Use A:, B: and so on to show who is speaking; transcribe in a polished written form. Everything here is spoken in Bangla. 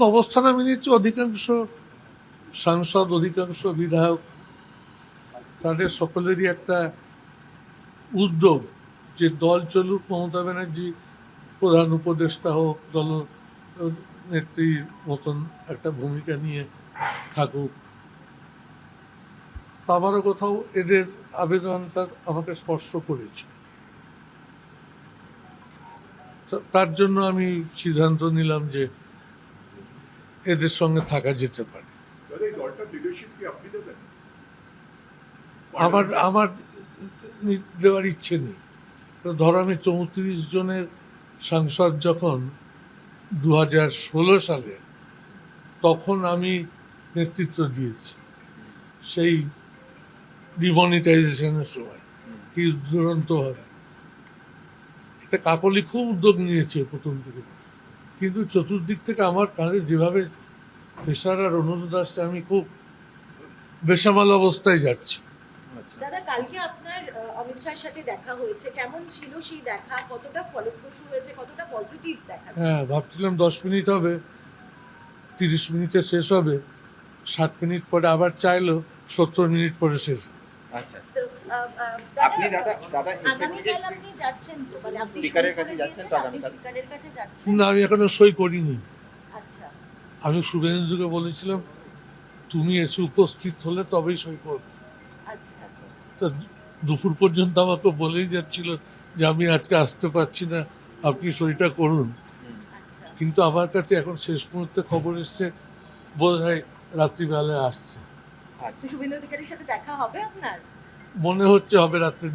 A: অবস্থান আমি নিচ্ছি, অধিকাংশ সাংসদ, অধিকাংশ বিধায়ক, তাদের সকলেরই একটা উদ্যোগ যে দল চলুক, মমতা ব্যানার্জি প্রধান উপদেষ্টা হোক, দল নেত্রীর মতন একটা ভূমিকা নিয়ে থাকুক। আমারও কোথাও এদের আবেদনটা আমাকে স্পর্শ করেছে, তার জন্য আমি সিদ্ধান্ত নিলাম যে এদের সঙ্গে থাকা যেতে পারে। আমার আমার দেওয়ার ইচ্ছে নেই। তো ধরো আমি 34 জনের সাংসদ যখন 2016 সালে, তখন আমি নেতৃত্ব দিয়েছি সেই ডিমনিটাইজেশনের সময়, কি দুরন্তভাবে। এটা কাকলি খুব উদ্যোগ নিয়েছে প্রথম থেকে, কিন্তু চতুর্দিক থেকে আমার কাঁধে যেভাবে প্রেশার আর অনুরোধ আসছে, আমি খুব বেসামাল অবস্থায় যাচ্ছি।
B: দাদা, কালকে আপনার অমিত শাহের সাথে দেখা হয়েছে, কেমন ছিল সেই দেখা? কতটা ফলপ্রসূ হয়েছে, কতটা পজিটিভ দেখা?
A: হ্যাঁ, ভাবছিলাম 10 মিনিট হবে, 30 মিনিটে শেষ হবে, 60 মিনিট পরে আবার চাইলো 70 মিনিট পরে শেষ হবে।
C: আচ্ছা,
B: তো
C: আপনি দাদা
B: আগামীকাল আপনি যাচ্ছেন তো, মানে আপনি
C: স্পিকারের কাছে যাচ্ছেন তো আগামীকাল?
B: স্পিকারের কাছে যাচ্ছেন?
A: না, আমি এখনো সই করিনি।
B: আচ্ছা,
A: আমি শুভেন্দুকে বলেছিলাম তুমি এসে উপস্থিত হলে তবেই সই করবো।
B: আচ্ছা, আচ্ছা।
A: তো দুপুর পর্যন্ত আমাকে বলেই যাচ্ছিল যে আমি আজকে আসতে পারছি না, আপনি সইটা করুন।
B: আচ্ছা।
A: কিন্তু আমার কাছে এখন শেষ মুহূর্তে খবর এসছে বোধ হয় রাত্রিবেলায় আসছে।
B: তো শুভেন্দু অধিকারীর সাথে দেখা হবে আপনার?
A: মনে হচ্ছে হবে রাত্রে